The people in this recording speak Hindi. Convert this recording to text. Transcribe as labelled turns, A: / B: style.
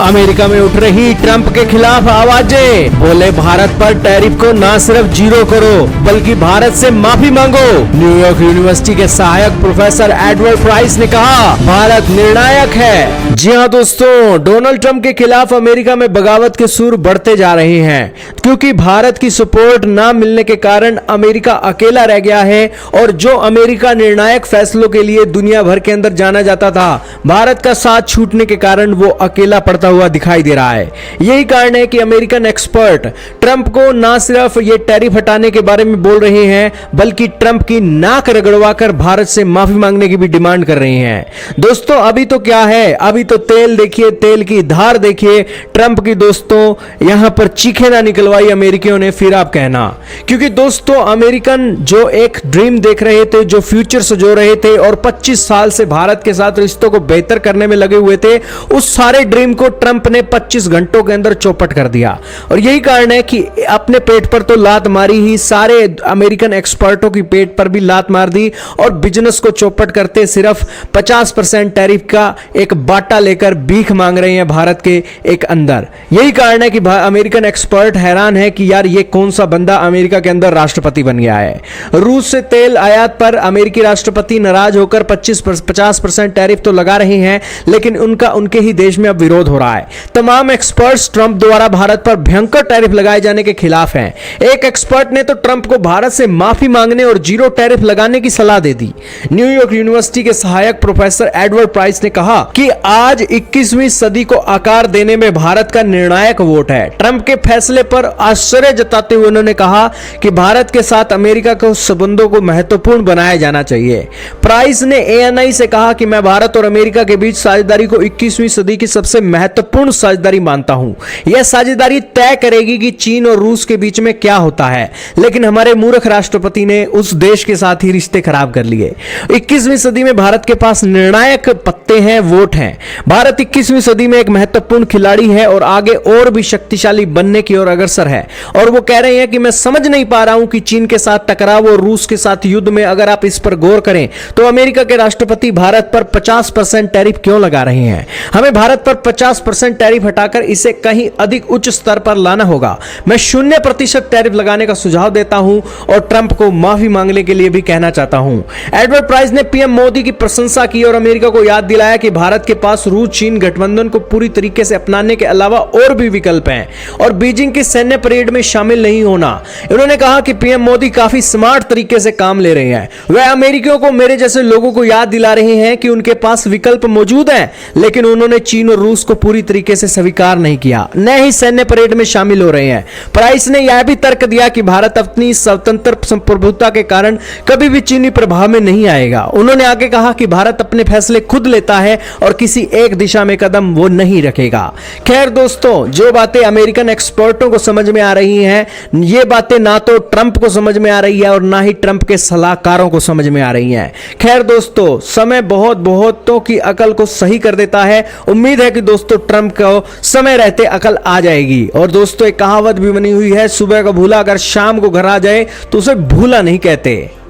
A: अमेरिका में उठ रही ट्रंप के खिलाफ आवाजें, बोले भारत पर टैरिफ को ना सिर्फ जीरो करो बल्कि भारत से माफी मांगो। न्यूयॉर्क यूनिवर्सिटी के सहायक प्रोफेसर एडवर्ड प्राइस ने कहा, भारत निर्णायक है। जी हाँ दोस्तों, डोनाल्ड ट्रंप के खिलाफ अमेरिका में बगावत के सुर बढ़ते जा रहे हैं क्योंकि भारत की सपोर्ट ना मिलने के कारण अमेरिका अकेला रह गया है और जो अमेरिका निर्णायक फैसलों के लिए दुनिया भर के अंदर जाना जाता था, भारत का साथ छूटने के कारण वो अकेला पड़ता हुआ दिखाई दे रहा है। यही कारण है कि अमेरिकन एक्सपर्ट ट्रंप को ना सिर्फ ये टैरिफ हटाने के बारे में बोल रहे हैं बल्कि ट्रंप की नाक रगड़वाकर भारत से माफी मांगने की भी डिमांड कर रहे हैं। दोस्तों अभी तो क्या है, अभी तो तेल देखिए, तेल की धार देखिए ट्रंप की। दोस्तों यहां पर चीखें ना निकलवाई अमेरिकियों ने, फिर आप कहना। क्योंकि दोस्तों अमेरिकन जो एक ड्रीम देख रहे थे, जो फ्यूचर सजो रहे थे और 25 साल से भारत के साथ रिश्तों को बेहतर करने में लगे हुए थे, उस सारे ड्रीम को ट्रंप ने 25 घंटों के अंदर चौपट कर दिया। और यही कारण है कि अपने पेट पर तो लात मारी ही, सारे अमेरिकन एक्सपर्टों की पेट पर भी लात मार दी और बिजनेस को चौपट करते सिर्फ 50% टैरिफ का एक बाटा लेकर भीख मांग रहे हैं भारत के एक अंदर। यही कारण है कि अमेरिकन एक्सपर्ट हैरान है कि यार ये कौन सा बंदा अमेरिका के अंदर राष्ट्रपति बन गया है। रूस से तेल आयात पर अमेरिकी राष्ट्रपति नाराज होकर 50% टैरिफ तो लगा रहे हैं, लेकिन उनके ही देश में अब विरोध हो रहा है। तमाम एक्सपर्ट्स ट्रंप द्वारा भारत पर भयंकर टैरिफ लगाए जाने के खिलाफ हैं। एक एक्सपर्ट ने तो ट्रंप को भारत से माफी मांगने और जीरो टैरिफ लगाने की सलाह दे दी। न्यूयॉर्क यूनिवर्सिटी के सहायक प्रोफेसर एडवर्ड प्राइस ने कहा कि आज 21वीं सदी को आकार देने में भारत का निर्णायक वोट है। ट्रंप के फैसले पर आश्चर्य जताते हुए उन्होंने कहा कि भारत के साथ अमेरिका के संबंधों को महत्वपूर्ण बनाया जाना चाहिए। प्राइस ने एएनआई से कहा कि मैं भारत और अमेरिका के बीच साझेदारी को 21वीं सदी की सबसे महत्वपूर्ण साझेदारी मानता हूं। यह साझेदारी तय करेगी कि चीन और रूस के बीच में क्या होता है, लेकिन हमारे मूर्ख राष्ट्रपति ने उस देश के साथ ही रिश्ते खराब कर लिए। 21वीं सदी में भारत के पास निर्णायक पत्ते हैं, वोट हैं। भारत 21वीं सदी में एक महत्वपूर्ण खिलाड़ी है और आगे और भी शक्तिशाली बनने की ओर अग्रसर है। और वो कह रहे हैं कि मैं समझ नहीं पा रहा हूं कि चीन के साथ टकराव और रूस के साथ युद्ध में अगर आप इस पर गौर करें तो अमेरिका के राष्ट्रपति भारत पर 50% टैरिफ क्यों लगा रहे हैं। हमें भारत पर 50% टैरिफ हटाकर इसे कहीं अधिक उच्च स्तर पर लाना होगा। मैं 0% टैरिफ लगाने का सुझाव देता हूं और ट्रंप को माफी मांगने के लिए भी कहना चाहता हूं। एडवर्ड प्राइस ने पीएम मोदी की प्रशंसा की और अमेरिका को याद दिलाया कि भारत के पास रूस चीन गठबंधन को पूरी तरीके से अपनाने के अलावा और भी विकल्प हैं और बीजिंग की सैन्य परेड में शामिल नहीं होना। उन्होंने कहा कि पीएम मोदी काफी स्मार्ट तरीके से काम ले रहे हैं। वह अमेरिकियों को, मेरे जैसे लोगों को याद दिला रहे हैं कि उनके पास विकल्प मौजूद हैं, लेकिन उन्होंने चीन और रूस को पूरी तरीके से स्वीकार नहीं किया, न ही सैन्य परेड में शामिल हो रहे हैं। प्राइस ने यह भी तर्क दिया कि भारत अपनी स्वतंत्र संप्रभुता के कारण कभी भी चीनी प्रभाव में नहीं आएगा। उन्होंने आगे कहा कि भारत अपने फैसले खुद लेता है और किसी एक दिशा में कदम वो नहीं रखेगा। खैर दोस्तों, जो बातें अमेरिकन एक्सपर्टों को समझ में आ रही हैं, ये बातें ना तो ट्रंप को समझ में आ रही है और ना ही ट्रंप के सलाहकारों को समझ में आ रही हैं। खैर दोस्तों, समय बहुतों की अकल को सही कर देता है। उम्मीद है कि दोस्तों ट्रंप को समय रहते अकल आ जाएगी। और दोस्तों एक कहावत भी बनी हुई है, सुबह का भूला अगर शाम को घर आ जाए तो उसे भूला नहीं कहते।